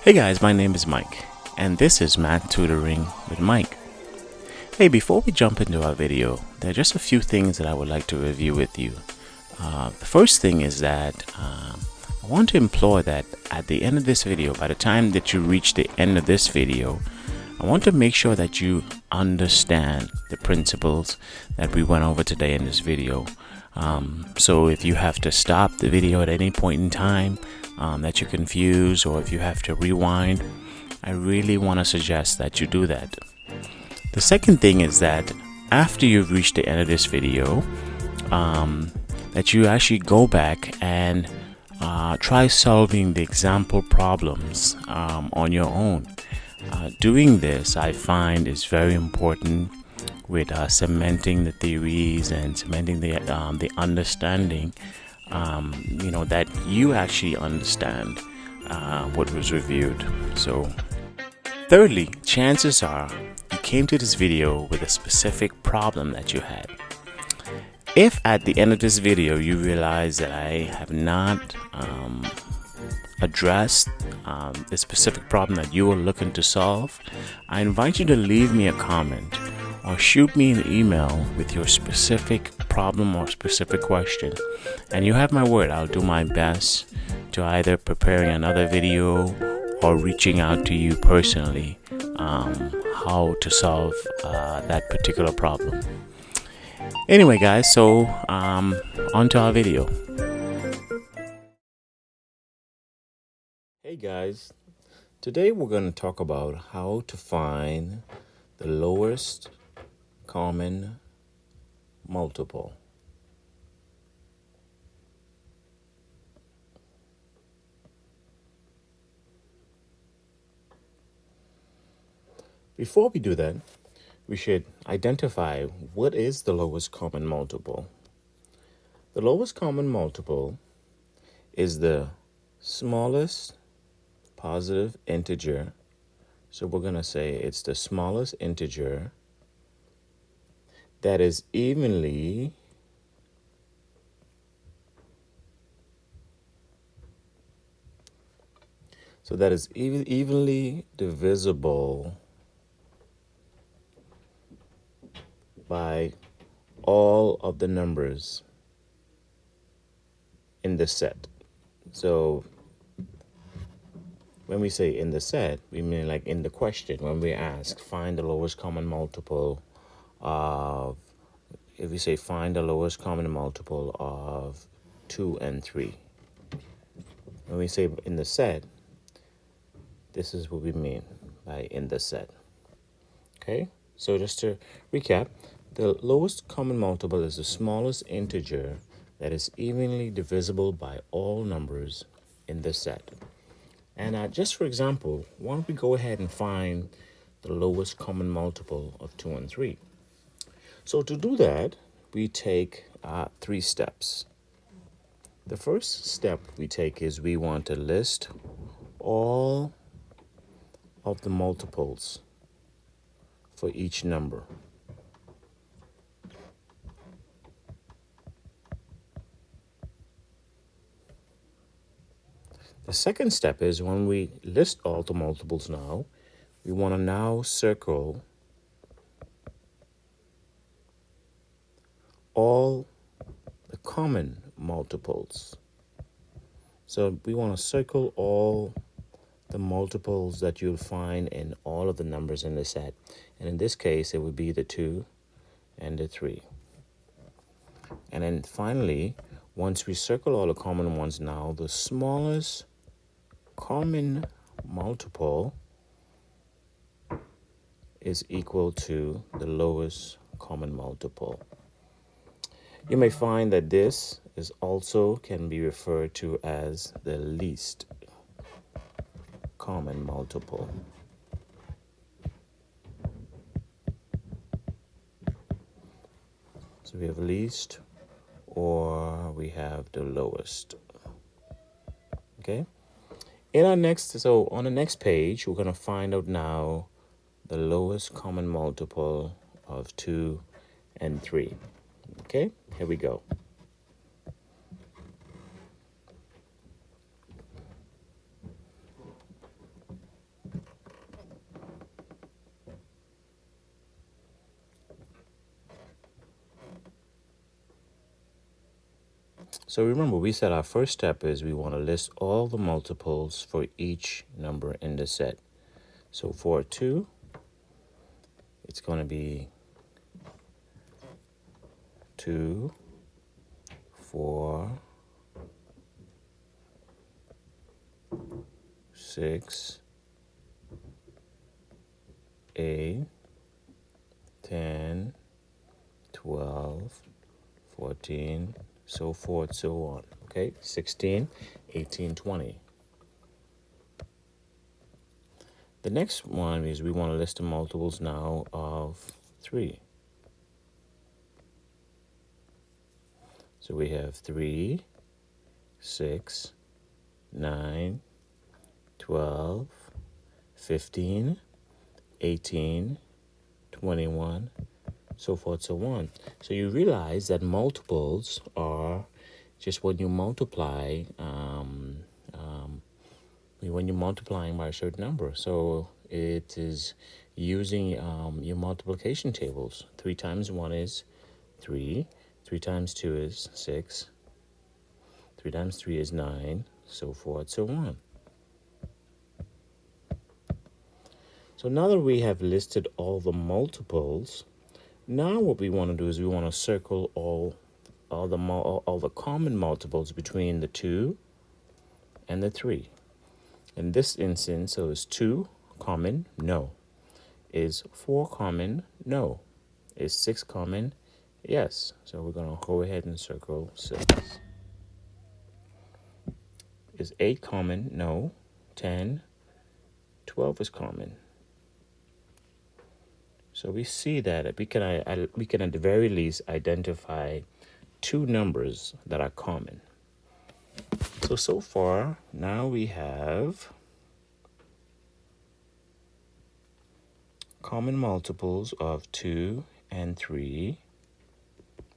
Hey guys, my name is Mike, and this is Math Tutoring with Mike. Hey, before we jump into our video, there are just a few things that I would like to review with you. The first thing is that I want to implore that at the end of this video, by the time that you reach the end of this video, I want to make sure that you understand the principles that we went over today in this video. So if you have to stop the video at any point in time, that you're confused, or if you have to rewind, I really want to suggest that you do that. The second thing is that after you've reached the end of this video, that you actually go back and try solving the example problems on your own. Doing this, I find, is very important with cementing the theories and cementing the understanding, that you actually understand what was reviewed. So, thirdly, chances are you came to this video with a specific problem that you had. If at the end of this video you realize that I have not addressed the specific problem that you are looking to solve, I invite you to leave me a comment or shoot me an email with your specific problem or specific question. And you have my word, I'll do my best to either preparing another video or reaching out to you personally how to solve that particular problem. Anyway guys, so on to our video. Hey guys, today we're going to talk about how to find the lowest common multiple. Before we do that, we should identify what is the lowest common multiple. The lowest common multiple is the smallest positive integer. So we're going to say it's the smallest integer that is evenly evenly divisible by all of the numbers in the set. So when we say in the set, we mean like in the question when we ask find the lowest common multiple of, if we say find the lowest common multiple of 2 and 3. When we say in the set, this is what we mean by in the set. Okay, so just to recap, the lowest common multiple is the smallest integer that is evenly divisible by all numbers in the set. And just for example, why don't we go ahead and find the lowest common multiple of 2 and 3. So to do that, we take 3 steps. The first step we take is we want to list all of the multiples for each number. The second step is when we list all the multiples now, we want to now circle all the common multiples. So we want to circle all the multiples that you'll find in all of the numbers in the set. And in this case, it would be the 2 and the 3. And then finally, once we circle all the common ones now, the smallest common multiple is equal to the lowest common multiple. You may find that this is also can be referred to as the least common multiple. So we have least or we have the lowest. Okay? On the next page, we're going to find out now the lowest common multiple of 2 and 3. Okay, here we go. So remember, we said our first step is we want to list all the multiples for each number in the set. So for 2, it's going to be 2, 4, 6, 8, 10, 12, 14, so forth, so on. Okay, 16, 18, 20. The next one is we want to list the multiples now of 3. So we have 3, 6, 9, 12, 15, 18, 21, so forth, so on. So you realize that multiples are just when you multiply, when you're multiplying by a certain number. So it is using your multiplication tables. 3 times 1 is 3. 3 times 2 is 6. 3 times 3 is 9, so forth, so on. So now that we have listed all the multiples, now what we want to do is we want to circle all the common multiples between the 2 and the 3. In this instance, so is 2 common? No. Is 4 common? No. Is 6 common? Yes. So we're going to go ahead and circle 6. Is 8 common? No. 10. 12 is common. So we see that we can at the very least identify 2 numbers that are common. So far, now we have common multiples of 2 and 3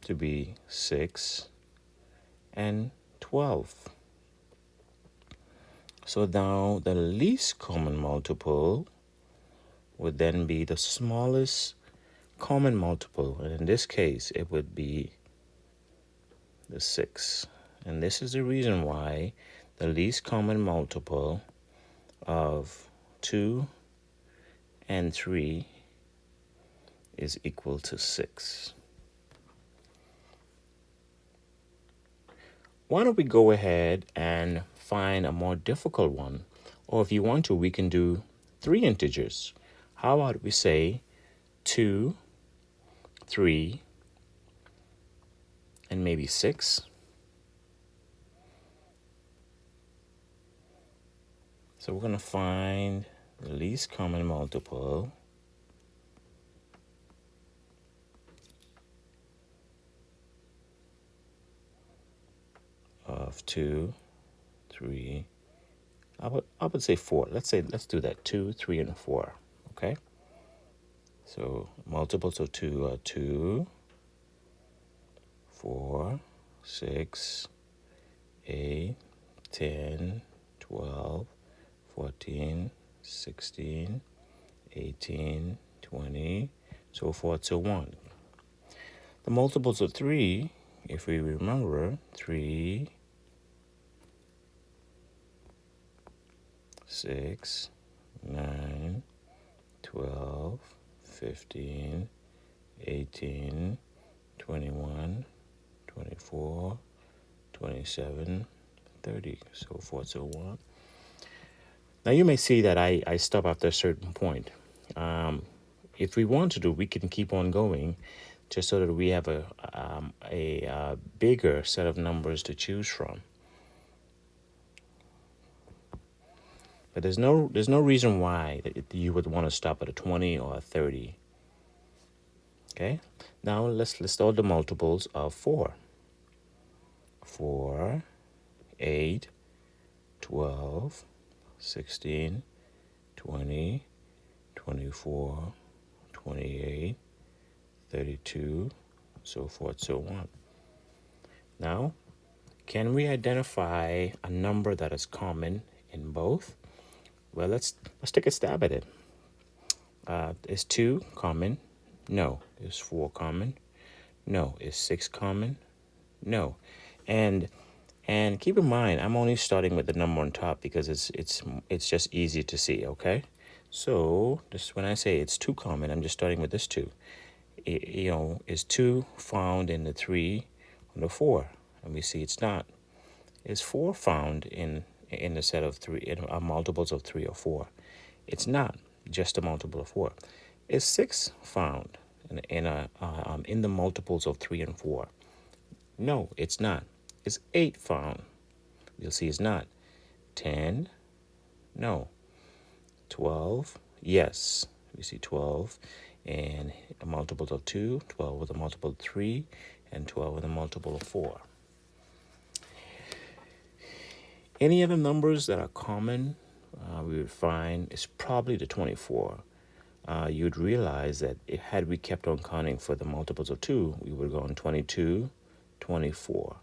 to be 6 and 12. So now the least common multiple would then be the smallest common multiple. And in this case, it would be the 6. And this is the reason why the least common multiple of 2 and 3 is equal to 6. Why don't we go ahead and find a more difficult one? Or if you want to, we can do 3 integers. How about we say 2, 3, and maybe 6? So we're going to find the least common multiple of 2, 3, I would say 4. Let's do that. 2, 3, and 4. Okay? So multiples of 2 are 2, 4, 6, 8, 10, 12, 14, 16, 18, 20, so forth, so on. The multiples of 3, if we remember, 3, 6, 9, 12, 15, 18, 21, 24, 27, 30, so forth, so on. Now you may see that I stop after a certain point. If we want to do, we can keep on going just so that we have a bigger set of numbers to choose from. But there's no reason why you would want to stop at a 20 or a 30. Okay? Now let's list all the multiples of 4. 4, 8, 12, 16, 20, 24, 28, 32, so forth, so on. Now, can we identify a number that is common in both? Well, let's take a stab at it. Is 2 common? No. Is 4 common? No. Is 6 common? No. And keep in mind, I'm only starting with the number on top because it's just easy to see, okay? So this, when I say it's 2 common, I'm just starting with this 2. Is 2 found in the 3 or the 4? And we see it's not. Is 4 found in the set of 3, in multiples of 3 or 4? It's not just a multiple of 4. Is 6 found in the multiples of 3 and 4? No, it's not. Is 8 found? You'll see it's not. 10? No. 12? Yes. We see 12 and a multiple of 2, 12 with a multiple of 3, and 12 with a multiple of 4. Any other numbers that are common we would find is probably the 24. You'd realize that had we kept on counting for the multiples of 2, we would go on 22, 24.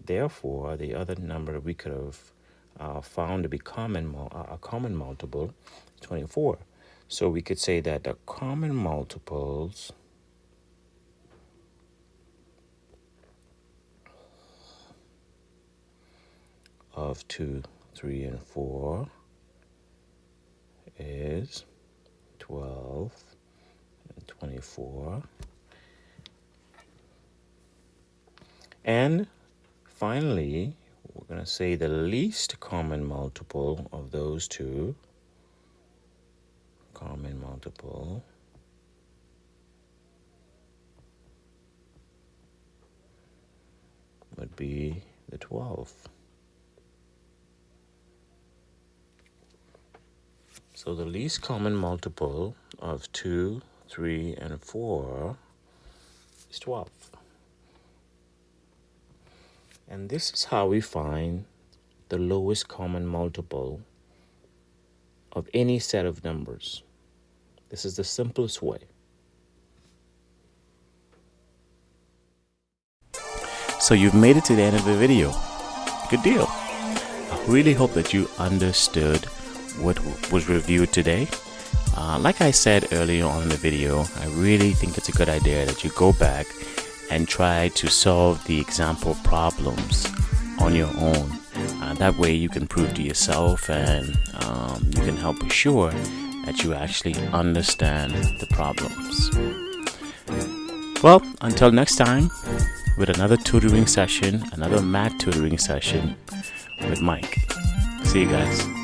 Therefore, the other number we could have found to be a common multiple is 24. So we could say that the common multiples of 2, 3, and 4 is 12 and 24. And finally, we're going to say the least common multiple of those two, common multiple, would be the 12. So the least common multiple of 2, 3, and 4 is 12. And this is how we find the lowest common multiple of any set of numbers. This is the simplest way. So you've made it to the end of the video. Good deal. I really hope that you understood what was reviewed today. Like I said earlier on in the video, I really think it's a good idea that you go back and try to solve the example problems on your own. That way you can prove to yourself and you can help assure that you actually understand the problems. Well, until next time, with another tutoring session, another math tutoring session with Mike. See you guys.